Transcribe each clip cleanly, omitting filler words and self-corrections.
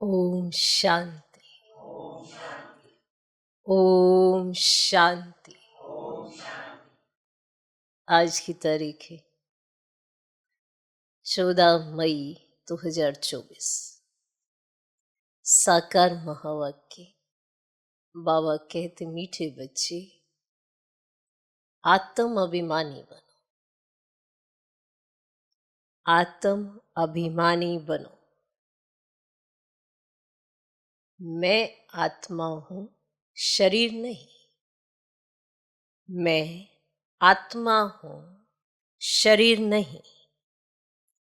ओम शांति। ओम शांति। आज की तारीख है 14 मई 2024। साकार महावाक्य। बाबा कहते, मीठे बच्चे आत्म अभिमानी बनो। आत्म अभिमानी बनो। मैं आत्मा हूं, शरीर नहीं। मैं आत्मा हूं, शरीर नहीं।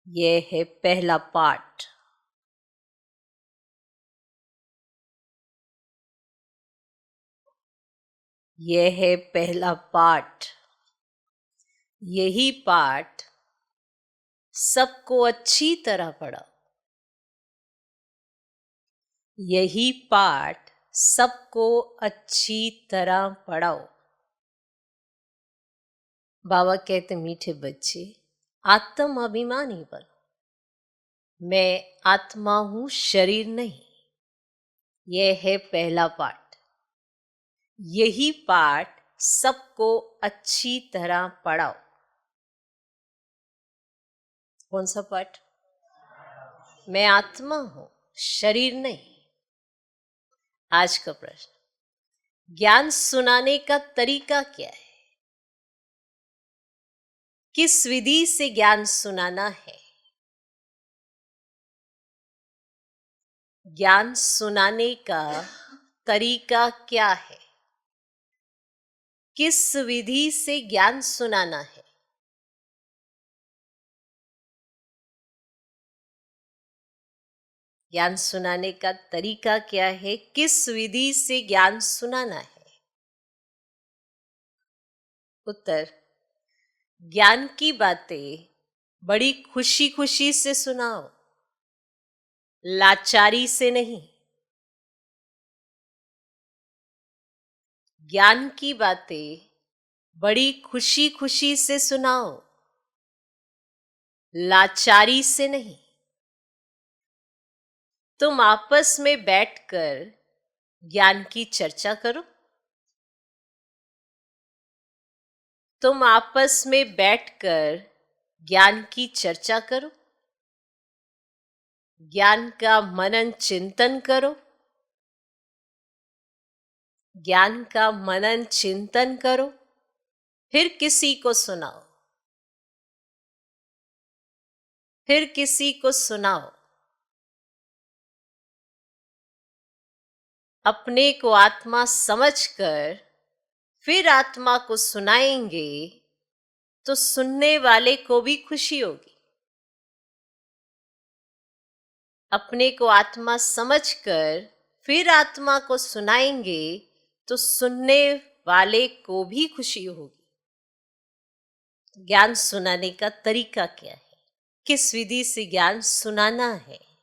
यह है पहला पाठ। यह है पहला पाठ। यही पाठ सबको अच्छी तरह पढ़ाओ। यही पाठ सबको अच्छी तरह पढ़ाओ। बाबा कहते, मीठे बच्चे आत्म अभिमानी बनो। मैं आत्मा हूं, शरीर नहीं। यह है पहला पाठ। यही पाठ सबको अच्छी तरह पढ़ाओ। कौन सा पाठ? मैं आत्मा हूं, शरीर नहीं। आज का प्रश्न, ज्ञान सुनाने का तरीका क्या है? किस विधि से ज्ञान सुनाना है? ज्ञान सुनाने का तरीका क्या है? किस विधि से ज्ञान सुनाना है? ज्ञान सुनाने का तरीका क्या है? किस विधि से ज्ञान सुनाना है? उत्तर, ज्ञान की बातें बड़ी खुशी खुशी से सुनाओ, लाचारी से नहीं। ज्ञान की बातें बड़ी खुशी खुशी से सुनाओ, लाचारी से नहीं। तुम आपस में बैठकर ज्ञान की चर्चा करो। तुम आपस में बैठकर ज्ञान की चर्चा करो। ज्ञान का मनन चिंतन करो। ज्ञान का मनन चिंतन करो, फिर किसी को सुनाओ। फिर किसी को सुनाओ। अपने को आत्मा समझकर फिर आत्मा को सुनाएंगे तो सुनने वाले को भी खुशी होगी। अपने को आत्मा समझकर फिर आत्मा को सुनाएंगे तो सुनने वाले को भी खुशी होगी। ज्ञान सुनाने का तरीका क्या है? किस विधि से ज्ञान सुनाना है?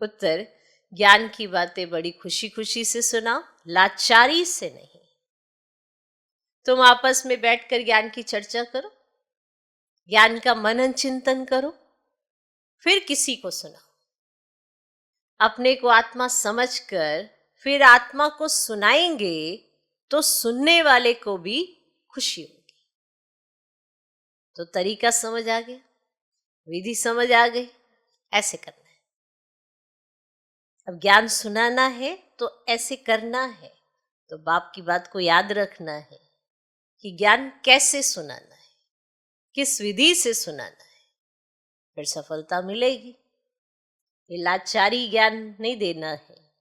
उत्तर, ज्ञान की बातें बड़ी खुशी खुशी से सुनाओ, लाचारी से नहीं। तुम आपस में बैठकर ज्ञान की चर्चा करो, ज्ञान का मनन चिंतन करो, फिर किसी को सुनाओ। अपने को आत्मा समझकर फिर आत्मा को सुनाएंगे तो सुनने वाले को भी खुशी होगी। तो तरीका समझ आ गया, विधि समझ आ गई, ऐसे करना है। अब ज्ञान सुनाना है तो ऐसे करना है। तो बाप की बात को याद रखना है कि ज्ञान कैसे सुनाना है, किस विधि से सुनाना है, फिर सफलता मिलेगी। ये लाचारी ज्ञान नहीं देना है।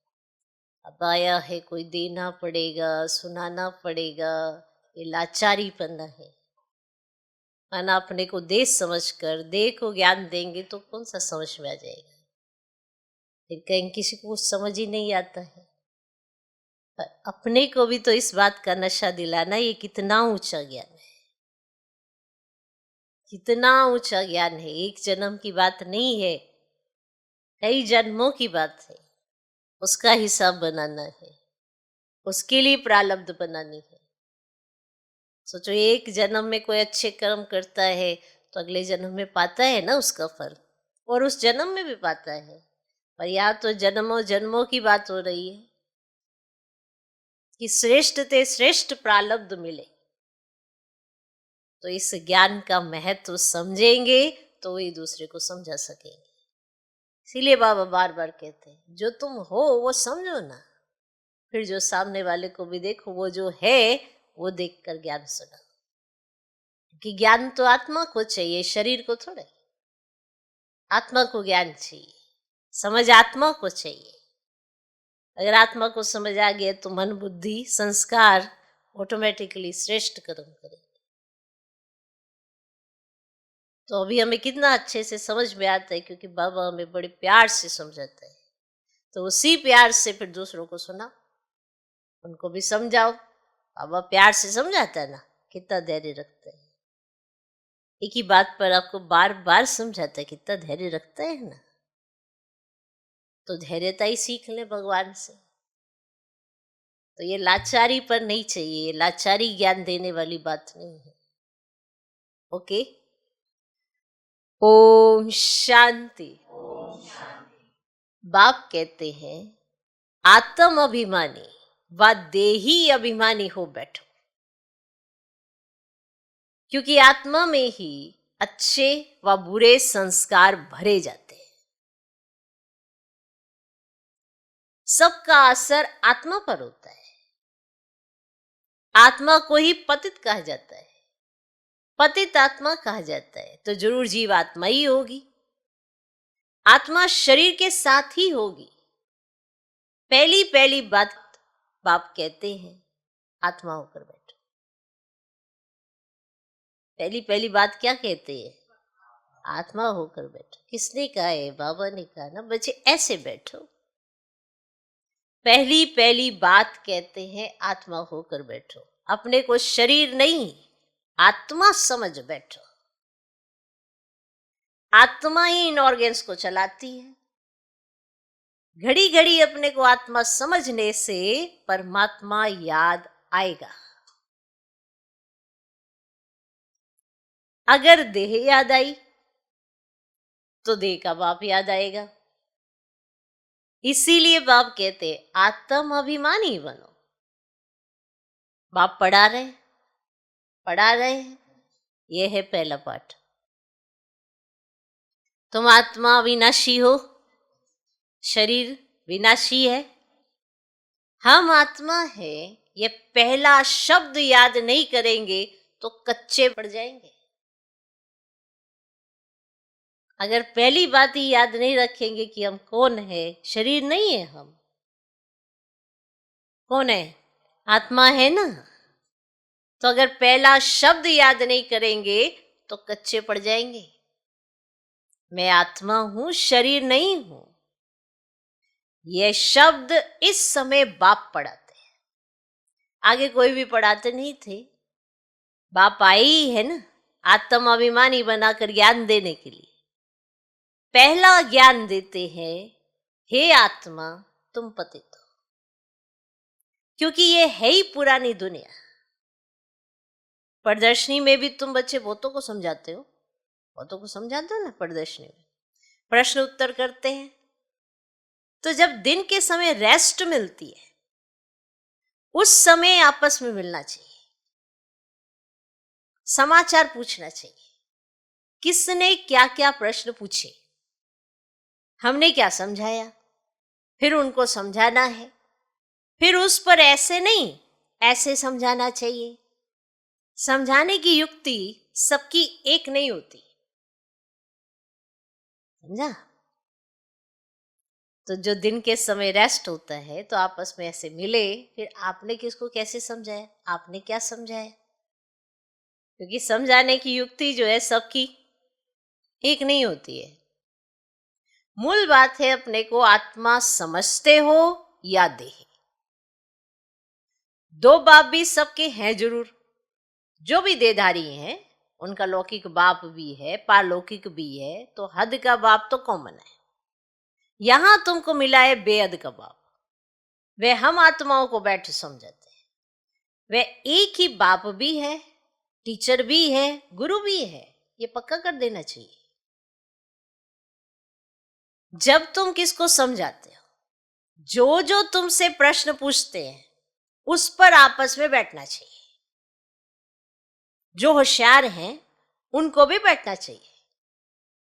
अब आया है कोई, देना पड़ेगा, सुनाना पड़ेगा, ये लाचारीपना है। माना अपने को देह समझकर देह को ज्ञान देंगे तो कौन सा समझ में आ जाएगा? फिर कहीं किसी को कुछ समझ ही नहीं आता है। पर अपने को भी तो इस बात का नशा दिलाना, ये कितना ऊंचा ज्ञान है, कितना ऊंचा ज्ञान है। एक जन्म की बात नहीं है, कई जन्मों की बात है। उसका हिसाब बनाना है, उसके लिए प्रारब्ध बनानी है। सोचो, एक जन्म में कोई अच्छे कर्म करता है तो अगले जन्म में पाता है ना उसका फल, और उस जन्म में भी पाता है। पर यहाँ तो जन्मों जन्मों की बात हो रही है कि श्रेष्ठ ते श्रेष्ठ प्रारब्ध मिले, तो इस ज्ञान का महत्व समझेंगे तो एक दूसरे को समझा सकेंगे। इसीलिए बाबा बार बार कहते हैं जो तुम हो वो समझो ना, फिर जो सामने वाले को भी देखो वो जो है वो देखकर ज्ञान सुना। कि ज्ञान तो आत्मा को चाहिए, शरीर को थोड़े। आत्मा को ज्ञान चाहिए, समझ आत्मा को चाहिए। अगर आत्मा को समझ आ गया तो मन बुद्धि संस्कार ऑटोमेटिकली श्रेष्ठ कर्म करेंगे। तो अभी हमें कितना अच्छे से समझ में आता है क्योंकि बाबा हमें बड़े प्यार से समझाता है। तो उसी प्यार से फिर दूसरों को सुना, उनको भी समझाओ। बाबा प्यार से समझाता है ना, कितना धैर्य रखता है। एक ही बात पर आपको बार बार समझाता है, कितना धैर्य रखता है ना। तो धैर्यता ही सीख ले भगवान से। तो ये लाचारी पर नहीं चाहिए, लाचारी ज्ञान देने वाली बात नहीं है। ओके, ओम शांति। बाप कहते हैं आत्म अभिमानी व देही अभिमानी हो बैठो, क्योंकि आत्मा में ही अच्छे व बुरे संस्कार भरे जाते हैं। सबका असर आत्मा पर होता है। आत्मा को ही पतित कहा जाता है, पतित आत्मा कहा जाता है, तो जरूर जीव आत्मा ही होगी। आत्मा शरीर के साथ ही होगी। पहली पहली बात बाप कहते हैं आत्मा होकर बैठो। पहली पहली बात क्या कहते हैं? आत्मा होकर बैठो। किसने कहा है? बाबा ने कहा ना बच्चे ऐसे बैठो। पहली पहली बात कहते हैं आत्मा होकर बैठो। अपने को शरीर नहीं आत्मा समझ बैठो। आत्मा ही इन ऑर्गन्स को चलाती है। घड़ी घड़ी अपने को आत्मा समझने से परमात्मा याद आएगा। अगर देह याद आई तो देह का बाप याद आएगा। इसीलिए बाप कहते आत्म अभिमानी बनो। बाप पढ़ा रहे हैं। यह है पहला पाठ। तुम आत्मा विनाशी हो, शरीर विनाशी है। हम आत्मा है, ये पहला शब्द याद नहीं करेंगे तो कच्चे पड़ जाएंगे। अगर पहली बात ही याद नहीं रखेंगे कि हम कौन है, शरीर नहीं है, हम कौन है? आत्मा है ना। तो अगर पहला शब्द याद नहीं करेंगे तो कच्चे पड़ जाएंगे। मैं आत्मा हूं, शरीर नहीं हूं। यह शब्द इस समय बाप पढ़ाते हैं, आगे कोई भी पढ़ाते नहीं थे। बाप आए ही है ना आत्म अभिमानी बनाकर ज्ञान देने के लिए। पहला ज्ञान देते हैं हे आत्मा तुम पतित हो, क्योंकि ये है ही पुरानी दुनिया। प्रदर्शनी में भी तुम बच्चे बहुतों को समझाते हो, बहुतों को समझाते हो ना। प्रदर्शनी में प्रश्न उत्तर करते हैं, तो जब दिन के समय रेस्ट मिलती है उस समय आपस में मिलना चाहिए, समाचार पूछना चाहिए। किसने क्या क्या प्रश्न पूछे, हमने क्या समझाया, फिर उनको समझाना है। फिर उस पर ऐसे नहीं ऐसे समझाना चाहिए। समझाने की युक्ति सबकी एक नहीं होती, समझा? तो जो दिन के समय रेस्ट होता है तो आपस में ऐसे मिले, फिर आपने किसको कैसे समझाया, आपने क्या समझाया, क्योंकि समझाने की युक्ति जो है सबकी एक नहीं होती है। मूल बात है अपने को आत्मा समझते हो या देह। दो बाप भी सबके हैं जरूर। जो भी देहधारी हैं उनका लौकिक बाप भी है, पारलौकिक भी है, तो हद का बाप तो कॉमन है। यहां तुमको मिला है बेहद का बाप। वे हम आत्माओं को बैठ समझाते हैं। वे एक ही बाप भी है, टीचर भी है, गुरु भी है। ये पक्का कर देना चाहिए। जब तुम किसको समझाते हो, जो जो तुमसे प्रश्न पूछते हैं उस पर आपस में बैठना चाहिए। जो होशियार हैं उनको भी बैठना चाहिए,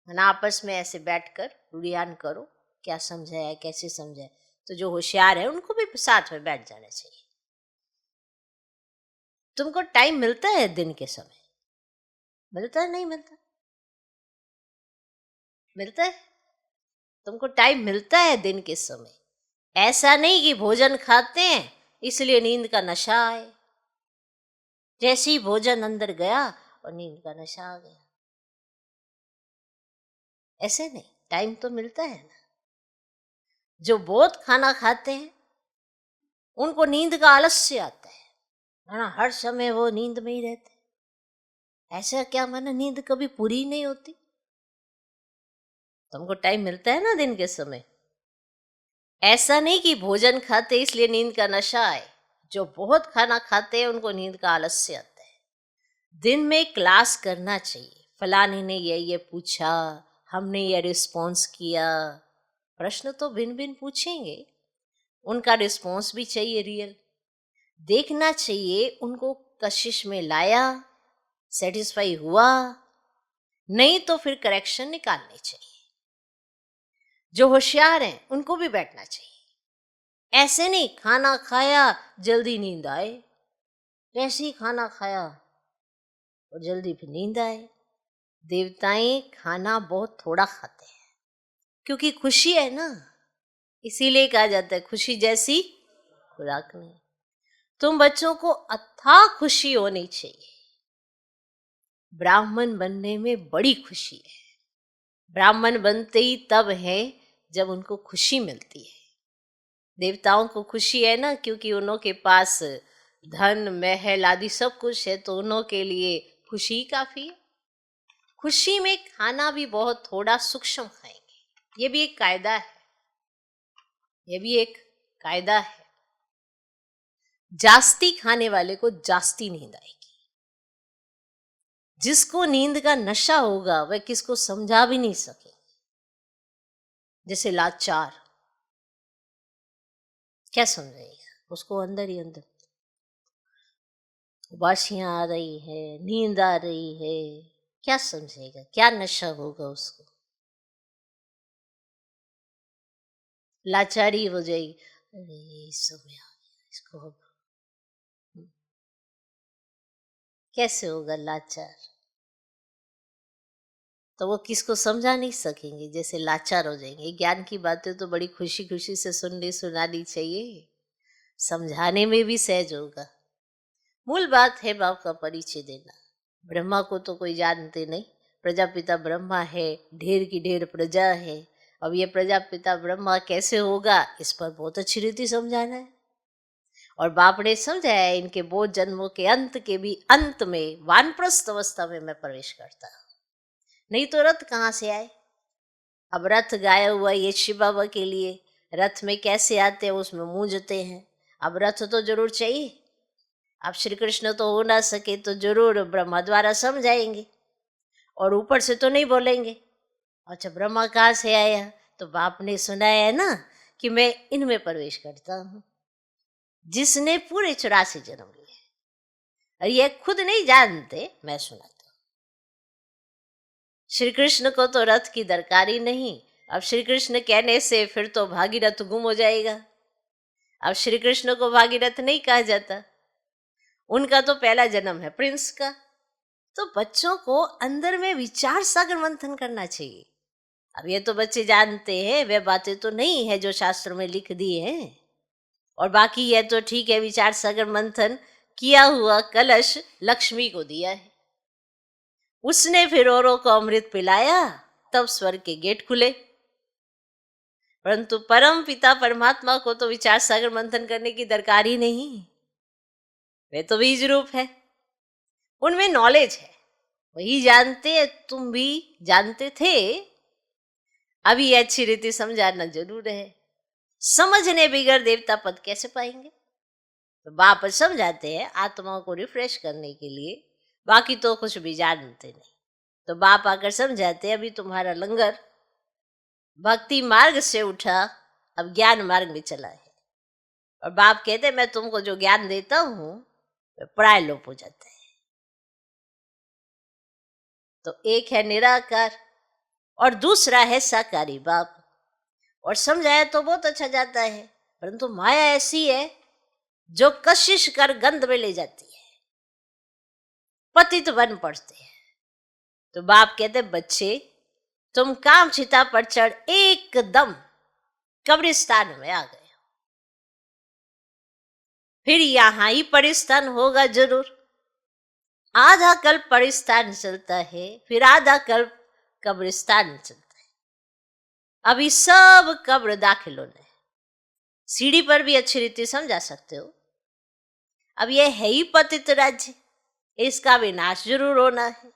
ना आपस में ऐसे बैठकर रुड़ियान करो क्या समझाया कैसे समझाया। तो जो होशियार है उनको भी साथ में बैठ जाना चाहिए। तुमको टाइम मिलता है दिन के समय? मिलता है नहीं मिलता? मिलता है। तुमको टाइम मिलता है दिन के समय। ऐसा नहीं कि भोजन खाते हैं इसलिए नींद का नशा आए, जैसे ही भोजन अंदर गया और नींद का नशा आ गया। ऐसे नहीं, टाइम तो मिलता है ना। जो बहुत खाना खाते हैं उनको नींद का आलस्य आता है ना, हर समय वो नींद में ही रहते हैं। ऐसा क्या माना नींद कभी पूरी नहीं होती? तुमको टाइम मिलता है ना दिन के समय। ऐसा नहीं कि भोजन खाते इसलिए नींद का नशा आए। जो बहुत खाना खाते हैं उनको नींद का आलस्य आता है। दिन में क्लास करना चाहिए, फलाने ने ये पूछा, हमने ये रिस्पॉन्स किया। प्रश्न तो भिन्न भिन्न पूछेंगे, उनका रिस्पॉन्स भी चाहिए रियल। देखना चाहिए उनको कशिश में लाया, सेटिस्फाई हुआ, नहीं तो फिर करेक्शन निकालने चाहिए। जो होशियार हैं उनको भी बैठना चाहिए। ऐसे नहीं खाना खाया जल्दी नींद आए, जैसे ही खाना खाया और जल्दी फिर नींद आए। देवताएं खाना बहुत थोड़ा खाते हैं क्योंकि खुशी है ना, इसीलिए कहा जाता है खुशी जैसी खुराक नहीं। तुम बच्चों को अथाह खुशी होनी चाहिए। ब्राह्मण बनने में बड़ी खुशी है। ब्राह्मण बनते ही तब है जब उनको खुशी मिलती है। देवताओं को खुशी है ना, क्योंकि उन्हों के पास धन महल आदि सब कुछ है, तो उन्हों के लिए खुशी ही काफी है। खुशी में खाना भी बहुत थोड़ा सूक्ष्म खाएंगे, ये भी एक कायदा है। ये भी एक कायदा है। जास्ती खाने वाले को जास्ती नींद आएगी। जिसको नींद का नशा होगा वह किसको समझा भी नहीं सके। जैसे लाचार, क्या समझेगा? उसको अंदर ही अंदर उबासियां आ रही है, नींद आ रही है, क्या समझेगा? क्या नशा होगा उसको? लाचारी हो जाएगी, अरे समय आ गया इसको अब कैसे होगा लाचार? तो वो किसको समझा नहीं सकेंगे, जैसे लाचार हो जाएंगे। ज्ञान की बातें तो बड़ी खुशी खुशी से सुननी सुनानी चाहिए, समझाने में भी सहज होगा। मूल बात है बाप का परिचय देना। ब्रह्मा को तो कोई जानते नहीं, प्रजापिता ब्रह्मा है, ढेर की ढेर प्रजा है। अब ये प्रजापिता ब्रह्मा कैसे होगा, इस पर बहुत अच्छी रीति समझाना है। और बाप ने समझाया इनके बहुत जन्मों के अंत के भी अंत में वानप्रस्थ अवस्था में मैं प्रवेश करता हूँ, नहीं तो रथ कहाँ से आए? अब रथ गाया हुआ ये शिव बाबा के लिए, रथ में कैसे आते हैं उसमें मूंझते हैं। अब रथ तो जरूर चाहिए। अब श्री कृष्ण तो हो ना सके तो जरूर ब्रह्मा द्वारा समझाएंगे, और ऊपर से तो नहीं बोलेंगे। अच्छा ब्रह्मा कहाँ से आया? तो बाप ने सुनाया है ना कि मैं इनमें प्रवेश करता हूँ, जिसने पूरे 84 जन्म लिए। और ये खुद नहीं जानते, मैं सुनाता हूँ। श्री कृष्ण को तो रथ की दरकार ही नहीं। अब श्री कृष्ण कहने से फिर तो भागीरथ गुम हो जाएगा। अब श्री कृष्ण को भागीरथ नहीं कहा जाता, उनका तो पहला जन्म है प्रिंस का। तो बच्चों को अंदर में विचार सागर मंथन करना चाहिए। अब ये तो बच्चे जानते हैं, वे बातें तो नहीं है जो शास्त्रों में लिख दी है। और बाकी ये तो ठीक है, विचार सागर मंथन किया हुआ कलश लक्ष्मी को दिया है, उसने फिर औरों को अमृत पिलाया, तब स्वर्ग के गेट खुले। परंतु परम पिता परमात्मा को तो विचार सागर मंथन करने की दरकार ही नहीं। वे तो बीज रूप है, उनमें नॉलेज है, वही जानते हैं। तुम भी जानते थे, अभी अच्छी रीति समझाना जरूर है। समझने बिगड़ देवता पद कैसे पाएंगे? तो बाप समझाते हैं आत्माओं को रिफ्रेश करने के लिए, बाकी तो कुछ भी जानते नहीं। तो बाप आकर समझाते हैं अभी तुम्हारा लंगर भक्ति मार्ग से उठा, अब ज्ञान मार्ग में चला है। और बाप कहते मैं तुमको जो ज्ञान देता हूं पराय लोप हो जाता है। तो एक है निराकार और दूसरा है साकारी बाप। और समझाया तो बहुत अच्छा जाता है, परंतु माया ऐसी है जो कशिश कर गंध में ले जाती है, पतित बन पड़ते हैं। तो बाप कहते बच्चे तुम काम चिता पर चढ़ एकदम कब्रिस्तान में आ गए, फिर यहां ही परिस्थान होगा जरूर। आधा कल्प परिस्थान चलता है, फिर आधा कल्प कब्रिस्तान चलता है। अभी सब कब्र दाखिल होने, सीढ़ी पर भी अच्छी रीति समझा सकते हो। अब यह है ही पतित राज्य, इसका विनाश जरूर होना है।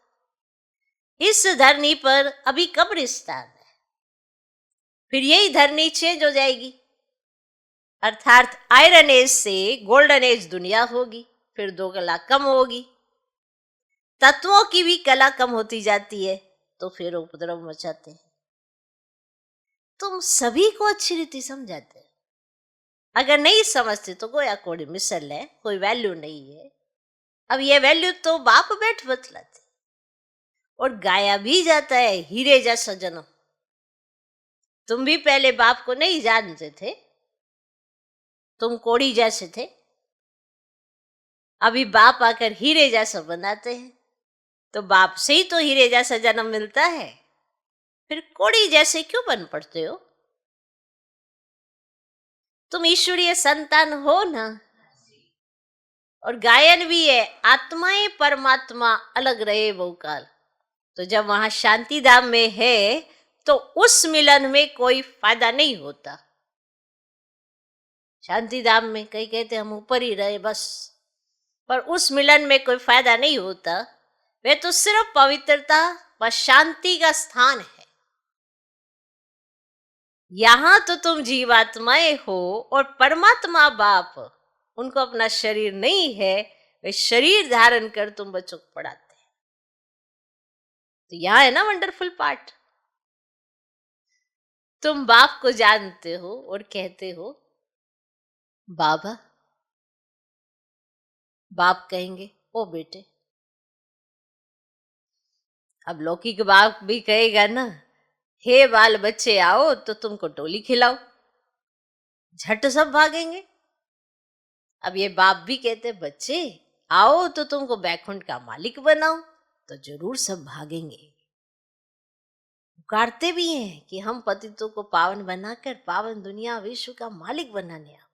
इस धरनी पर अभी कब्रिस्तान है, फिर यही धरनी चेंज हो जाएगी, अर्थात आयरन एज से गोल्डन एज दुनिया होगी, फिर 2 कला कम होगी, तत्वों की भी कला कम होती जाती है, तो फिर उपद्रव मचाते हैं। तुम सभी को अच्छी रीति समझाते हैं, अगर नहीं समझते तो गोया कोड़ी मिसल है, कोई वैल्यू नहीं है। अब ये वैल्यू तो बाप बैठ बतलाते, और गाया भी जाता है हीरे जैसा जन्म। तुम भी पहले बाप को नहीं जानते थे, तुम कोड़ी जैसे थे, अभी बाप आकर हीरे जैसा बनाते हैं। तो बाप से ही तो हीरे जैसा जन्म मिलता है, फिर कोड़ी जैसे क्यों बन पड़ते हो? तुम ईश्वरीय संतान हो ना। और गायन भी है, आत्माएं परमात्मा अलग रहे बहुकाल। तो जब वहां शांति धाम में है तो उस मिलन में कोई फायदा नहीं होता। शांति धाम में कई कहते हम ऊपर ही रहे बस, पर उस मिलन में कोई फायदा नहीं होता। वे तो सिर्फ पवित्रता व शांति का स्थान है। यहां तो तुम जीवात्माएं हो और परमात्मा बाप उनको अपना शरीर नहीं है, वे शरीर धारण कर तुम बच्चों को पढ़ाते हैं। तो यहां है ना वंडरफुल पार्ट। तुम बाप को जानते हो और कहते हो बाबा। बाप कहेंगे ओ बेटे। अब लौकिक बाप भी कहेगा ना, हे बाल बच्चे आओ तो तुमको टोली खिलाओ, झट सब भागेंगे। अब ये बाप भी कहते बच्चे आओ तो तुमको बैकुंठ का मालिक बनाओ, तो जरूर सब भागेंगे। पुकारते भी हैं कि हम पतितों को पावन बनाकर पावन दुनिया विश्व का मालिक बनाने आओ।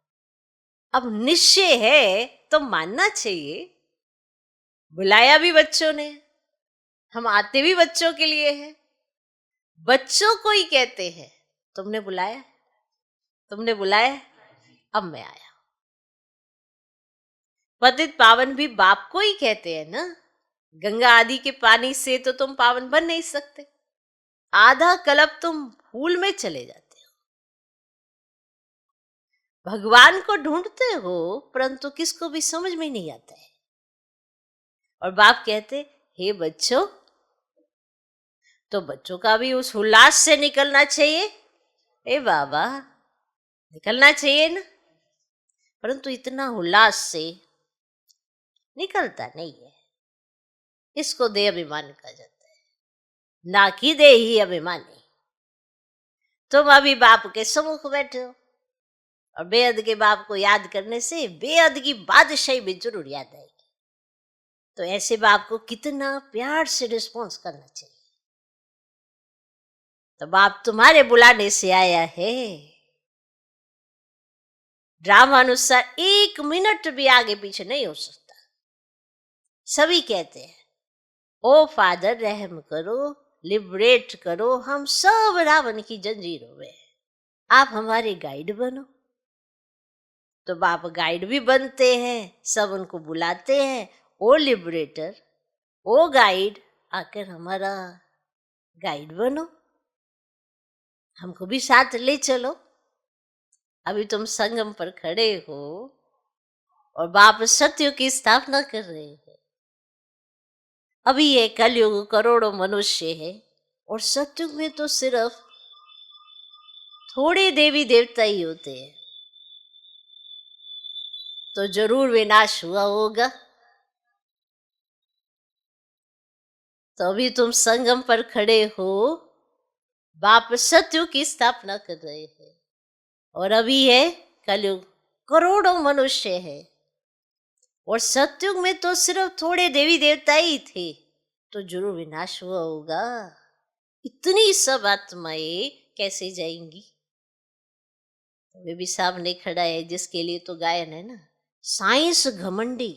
अब निश्चय है तो मानना चाहिए। बुलाया भी बच्चों ने, हम आते भी बच्चों के लिए हैं, बच्चों को ही कहते हैं तुमने बुलाया, तुमने बुलाया, अब मैं आया। पतित पावन भी बाप को ही कहते हैं ना। गंगा आदि के पानी से तो तुम पावन बन नहीं सकते, आधा कल्प तुम भूल में चले जाते हो। भगवान को ढूंढते हो परंतु किसको भी समझ में नहीं आता है। और बाप कहते हे बच्चों, तो बच्चों का भी उस उल्लास से निकलना चाहिए। ए बाबा निकलना चाहिए ना, परंतु इतना उल्लास से निकलता नहीं है। इसको देह अभिमान कहा जाता है, ना कि दे ही अभिमानी। तुम अभी बाप के सम्मुख बैठे हो और बेहद के बाप को याद करने से बेहद की बादशाही भी जरूर याद आएगी। तो ऐसे बाप को कितना प्यार से रिस्पॉन्स करना चाहिए। तो बाप तुम्हारे बुलाने से आया है। ड्रामा अनुसार 1 मिनट भी आगे पीछे नहीं हो सकता। सभी कहते हैं ओ फादर रहम करो, लिबरेट करो, हम सब रावण की जंजीर हो गए, आप हमारे गाइड बनो। तो बाप गाइड भी बनते हैं, सब उनको बुलाते हैं ओ लिबरेटर, ओ गाइड, आकर हमारा गाइड बनो, हमको भी साथ ले चलो। अभी तुम संगम पर खड़े हो और बाप सत्य की स्थापना कर रहे हैं। अभी ये कलयुग करोड़ों मनुष्य है और सत्युग में तो सिर्फ थोड़े देवी देवता ही होते हैं तो जरूर विनाश हुआ होगा। तो अभी तुम संगम पर खड़े हो, बाप सतयुग की स्थापना कर रहे हैं, और अभी है कलयुग, करोड़ों मनुष्य है, और सतयुग में तो सिर्फ थोड़े देवी देवता ही थे, तो जरूर विनाश हुआ होगा। इतनी सब आत्माएं कैसे जाएंगी? वे भी सामने खड़ा है जिसके लिए तो गायन है ना, साइंस घमंडी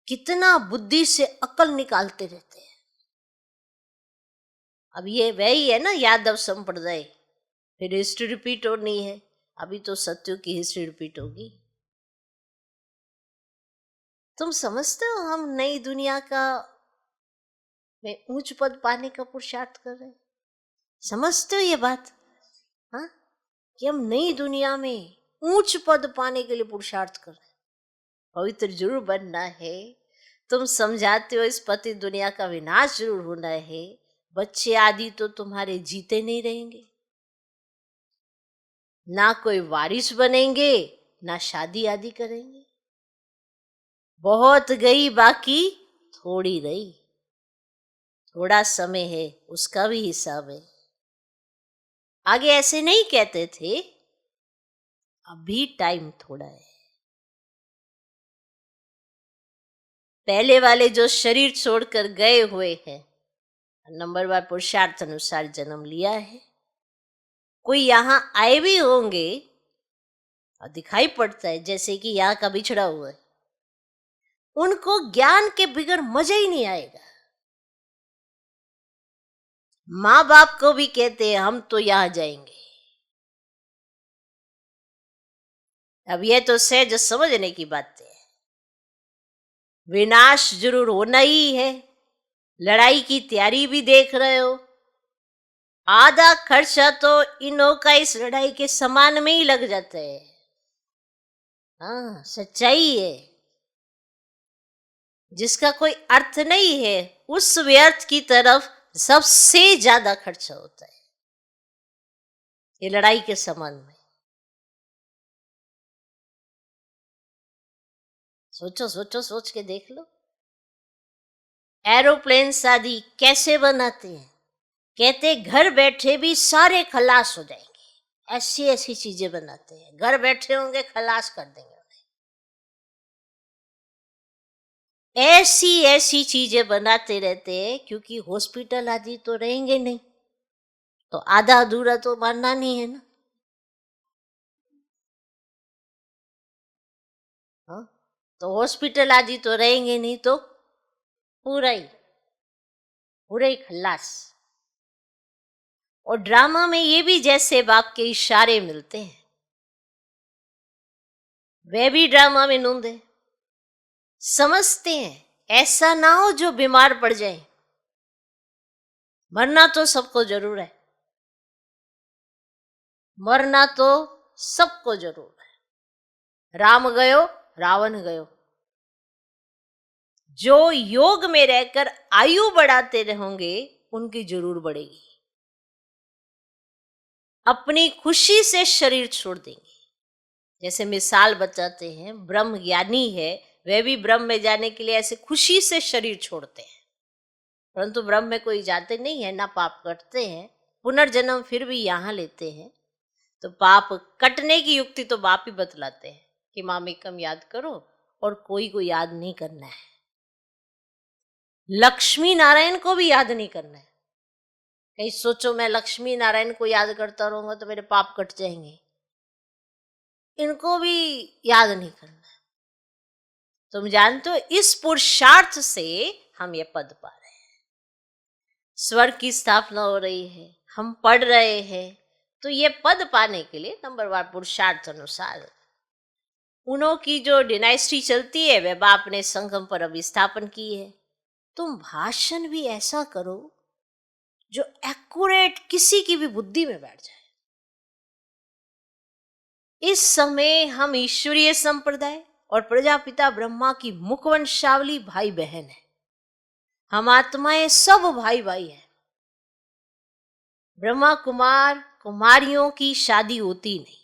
कितना बुद्धि से अकल निकालते रहते हैं। अब ये वही है ना यादव संप्रदाय, फिर हिस्ट्री रिपीट होनी है। अभी तो सत्यों की हिस्ट्री रिपीट होगी। तुम समझते हो हम नई दुनिया का में ऊंच पद पाने का पुरुषार्थ कर रहे हैं? समझते हो ये बात? हाँ, कि हम नई दुनिया में ऊंच पद पाने के लिए पुरुषार्थ कर रहे हैं। पवित्र जरूर बनना है। तुम समझाते हो इस पति दुनिया का विनाश जरूर होना है। बच्चे आदि तो तुम्हारे जीते नहीं रहेंगे, ना कोई वारिस बनेंगे, ना शादी आदि करेंगे। बहुत गई बाकी थोड़ी रही। थोड़ा समय है, उसका भी हिसाब है। आगे ऐसे नहीं कहते थे, अभी टाइम थोड़ा है। पहले वाले जो शरीर छोड़कर गए हुए हैं, नंबरवार पुरुषार्थ अनुसार जन्म लिया है, कोई यहां आए भी होंगे और दिखाई पड़ता है जैसे कि यहाँ का बिछड़ा हुआ है, उनको ज्ञान के बिगड़ मजा ही नहीं आएगा। माँ बाप को भी कहते हैं हम तो यहां जाएंगे। अब यह तो सहज समझने की बात है। विनाश जरूर होना ही है। लड़ाई की तैयारी भी देख रहे हो। आधा खर्चा तो इनों का इस लड़ाई के सामान में ही लग जाता है। हाँ, सच्चाई है। जिसका कोई अर्थ नहीं है, उस व्यर्थ की तरफ सबसे ज्यादा खर्चा होता है ये लड़ाई के सामान में। सोचो सोचो, सोच के देख लो। एरोप्लेन आदि कैसे बनाते हैं? कहते घर बैठे भी सारे खलास हो जाएंगे। ऐसी ऐसी चीजें बनाते हैं, घर बैठे होंगे खलास कर देंगे। ऐसी ऐसी चीजें बनाते रहते हैं, क्योंकि हॉस्पिटल आदि तो रहेंगे नहीं, तो आधा अधूरा तो मानना नहीं है ना। हाँ, तो हॉस्पिटल आदि तो रहेंगे नहीं, तो पूरा ही खल्लास। और ड्रामा में ये भी जैसे बाप के इशारे मिलते हैं, वे भी ड्रामा में नूंदे। समझते हैं ऐसा ना हो जो बीमार पड़ जाए। मरना तो सबको जरूर है, मरना तो सबको जरूर है। राम गयो रावण गयो। जो योग में रहकर आयु बढ़ाते रहेंगे उनकी जरूर बढ़ेगी। अपनी खुशी से शरीर छोड़ देंगे। जैसे मिसाल बताते हैं, ब्रह्म ज्ञानी है, वे भी ब्रह्म में जाने के लिए ऐसे खुशी से शरीर छोड़ते हैं, परंतु ब्रह्म में कोई जाते नहीं है, ना पाप करते हैं, पुनर्जन्म फिर भी यहाँ लेते हैं। तो पाप कटने की युक्ति तो बाप ही बतलाते हैं कि मामेकम याद करो और कोई को याद नहीं करना है। लक्ष्मी नारायण को भी याद नहीं करना है। कहीं सोचो मैं लक्ष्मी नारायण को याद करता रहूंगा तो मेरे पाप कट जाएंगे, इनको भी याद नहीं करना है। तुम जानते हो इस पुरुषार्थ से हम ये पद पा रहे हैं। स्वर्ग की स्थापना हो रही है, हम पढ़ रहे हैं, तो ये पद पाने के लिए नंबरवार पुरुषार्थ अनुसार उन्हों की जो डिनाइस्टी चलती है, वह बाप ने संगम पर अभी स्थापन की है। तुम भाषण भी ऐसा करो जो एक्यूरेट किसी की भी बुद्धि में बैठ जाए। इस समय हम ईश्वरीय संप्रदाय और प्रजापिता ब्रह्मा की मुखवंशावली भाई बहन है। हम आत्माएं सब भाई भाई हैं। ब्रह्मा कुमार कुमारियों की शादी होती नहीं,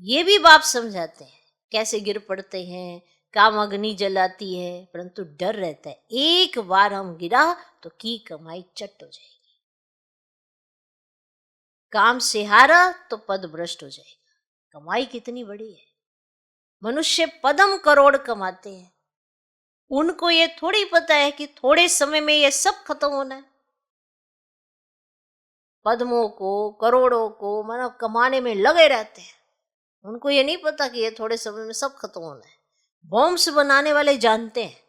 ये भी बाप समझाते हैं। कैसे गिर पड़ते हैं, काम अग्नि जलाती है, परंतु डर रहता है एक बार हम गिरा तो की कमाई चट हो जाएगी। काम से हारा तो पद भ्रष्ट हो जाएगा। कमाई कितनी बड़ी है। मनुष्य पदम करोड़ कमाते हैं, उनको ये थोड़ी पता है कि थोड़े समय में ये सब खत्म होना है। पद्मों को करोड़ों को मानो कमाने में लगे रहते हैं, उनको ये नहीं पता कि ये थोड़े समय में सब खत्म होना है। बॉम्ब्स बनाने वाले जानते हैं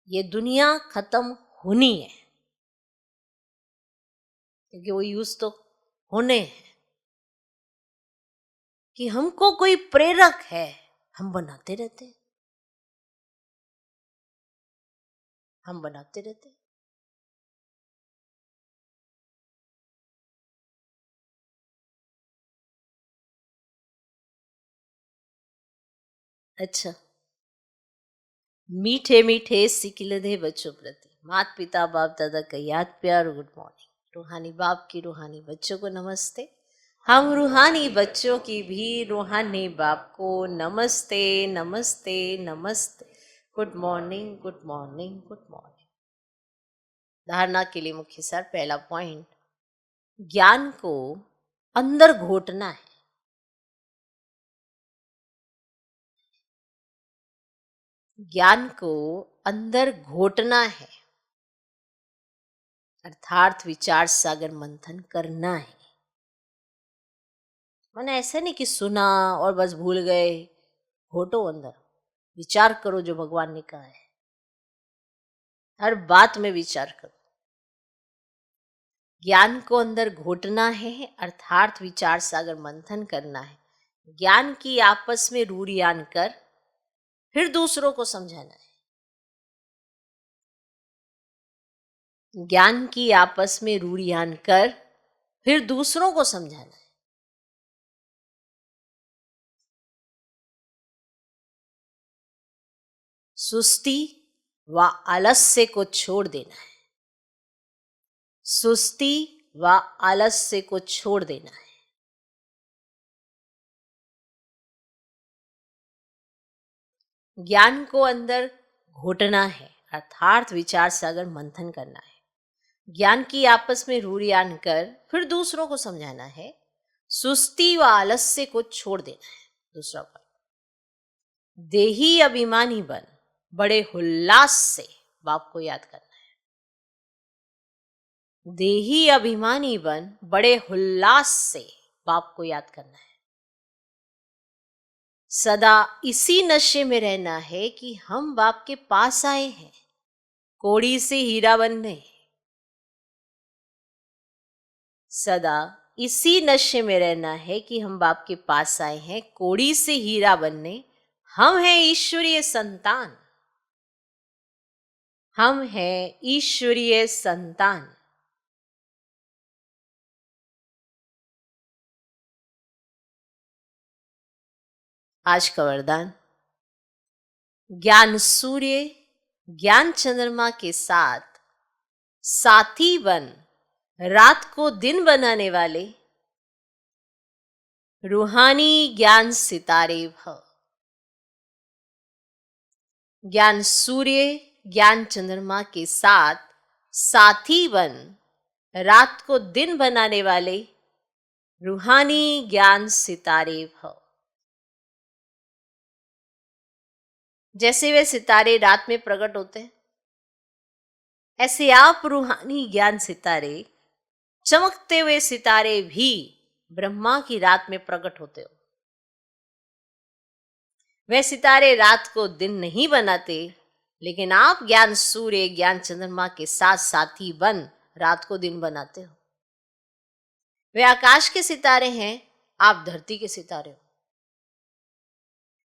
ये दुनिया खत्म होनी है, क्योंकि वो यूज तो होने हैं। कि हमको कोई प्रेरक है, हम बनाते रहते हैं, हम बनाते रहते हैं। अच्छा, मीठे मीठे सिकिलधे बच्चों प्रति माता पिता बाप दादा का याद प्यार गुड मॉर्निंग। रूहानी बाप की रूहानी बच्चों को नमस्ते। हम रूहानी बच्चों की भी रूहानी बाप को नमस्ते नमस्ते नमस्ते। Good morning good morning good morning. धारणा के लिए मुख्य सार, पहला पॉइंट, ज्ञान को अंदर घोटना है। ज्ञान को अंदर घोटना है, अर्थात विचार सागर मंथन करना है। मैंने ऐसा नहीं कि सुना और बस भूल गए। घोटो अंदर, विचार करो जो भगवान ने कहा है, हर बात में विचार करो। ज्ञान को अंदर घोटना है, अर्थात विचार सागर मंथन करना है। ज्ञान की आपस में रूढ़ियान कर फिर दूसरों को समझाना है। ज्ञान की आपस में रूढ़ियान कर फिर दूसरों को समझाना है। सुस्ती व आलस्य को छोड़ देना है। सुस्ती व आलस्य को छोड़ देना है। ज्ञान को अंदर घोटना है, अर्थात विचार सागर मंथन करना है। ज्ञान की आपस में रूढ़ियान कर फिर दूसरों को समझाना है। सुस्ती व आलस्य को छोड़ देना है। दूसरा पॉइंट, देही अभिमानी बन बड़े उल्लास से बाप को याद करना है। देही अभिमानी बन बड़े उल्लास से बाप को याद करना है। सदा इसी नशे में रहना है कि हम बाप के पास आए हैं कोड़ी से हीरा बनने। सदा इसी नशे में रहना है कि हम बाप के पास आए हैं कोड़ी से हीरा बनने। हम हैं ईश्वरीय संतान, हम हैं ईश्वरीय संतान। आज का वरदान, ज्ञान सूर्य ज्ञान चंद्रमा के साथ साथी बन रात को दिन बनाने वाले रूहानी ज्ञान सितारे भव। ज्ञान सूर्य ज्ञान चंद्रमा के साथ साथी बन रात को दिन बनाने वाले रूहानी ज्ञान सितारे भव। जैसे वे सितारे रात में प्रकट होते हैं, ऐसे आप रूहानी ज्ञान सितारे, चमकते हुए सितारे भी ब्रह्मा की रात में प्रकट होते हो। वे सितारे रात को दिन नहीं बनाते, लेकिन आप ज्ञान सूर्य ज्ञान चंद्रमा के साथ साथी बन रात को दिन बनाते हो। वे आकाश के सितारे हैं, आप धरती के सितारे हो।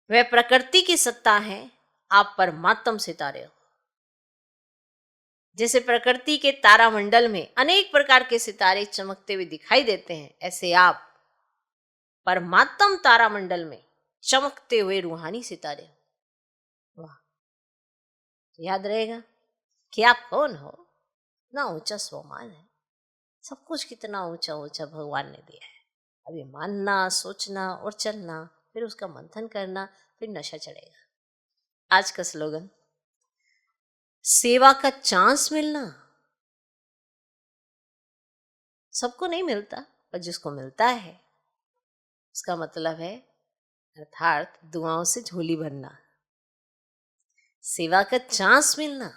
वे प्रकृति की सत्ता है, आप परमात्म सितारे हो। जैसे प्रकृति के तारामंडल में अनेक प्रकार के सितारे चमकते हुए दिखाई देते हैं, ऐसे आप परमात्म तारामंडल में चमकते हुए रूहानी सितारे हो। वाह, याद रहेगा कि आप कौन हो। ना ऊंचा स्वमान है, सब कुछ कितना ऊंचा ऊंचा भगवान ने दिया है। अब ये मानना, सोचना और चलना, फिर उसका मंथन करना, फिर नशा चढ़ेगा। आज का स्लोगन, सेवा का चांस मिलना सबको नहीं मिलता, पर जिसको मिलता है उसका मतलब है, अर्थात दुआओं से झोली भरना। सेवा का चांस मिलना,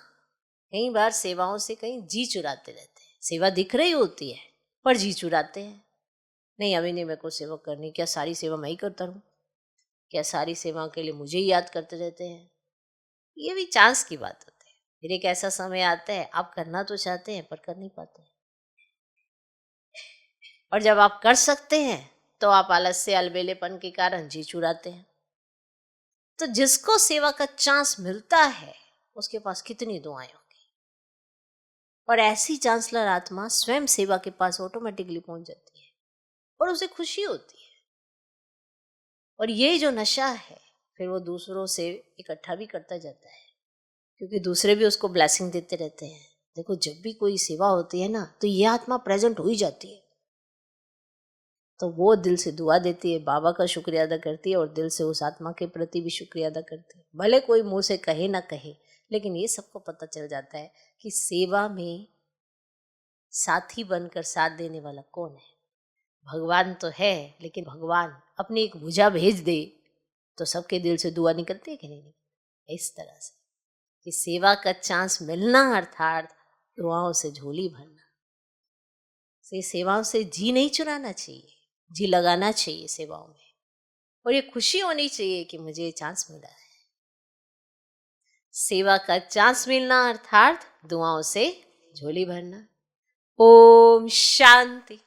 कई बार सेवाओं से कहीं जी चुराते रहते हैं। सेवा दिख रही होती है पर जी चुराते हैं। नहीं, अभी नहीं मेरे को सेवा करनी, क्या सारी सेवा मैं ही करता रहूं, क्या सारी सेवाओं के लिए मुझे ही याद करते रहते हैं। ये भी चांस की बात होती है। फिर एक ऐसा समय आता है आप करना तो चाहते हैं पर कर नहीं पाते, और जब आप कर सकते हैं तो आप आलस्य, अलबेलेपन के कारण जी चुराते हैं। तो जिसको सेवा का चांस मिलता है उसके पास कितनी दुआएं होंगी, और ऐसी चांसलर आत्मा स्वयं सेवा के पास ऑटोमेटिकली पहुंच जाती है और उसे खुशी होती है। और ये जो नशा है फिर वो दूसरों से इकट्ठा भी करता जाता है, क्योंकि दूसरे भी उसको ब्लेसिंग देते रहते हैं। देखो, जब भी कोई सेवा होती है ना तो ये आत्मा प्रेजेंट हो ही जाती है, तो वो दिल से दुआ देती है, बाबा का शुक्रिया अदा करती है और दिल से उस आत्मा के प्रति भी शुक्रिया अदा करती है। भले कोई मुंह से कहे ना कहे, लेकिन ये सबको पता चल जाता है कि सेवा में साथी बनकर साथ देने वाला कौन है। भगवान तो है, लेकिन भगवान अपनी एक भुजा भेज दे तो सबके दिल से दुआ निकलती है कि नहीं निकलती। इस तरह से कि सेवा का चांस मिलना अर्थात दुआओं से झोली भरना। से सेवाओं से जी नहीं चुराना चाहिए, जी लगाना चाहिए सेवाओं में, और ये खुशी होनी चाहिए कि मुझे चांस मिला है। सेवा का चांस मिलना अर्थात दुआओं से झोली भरना। ओम शांति।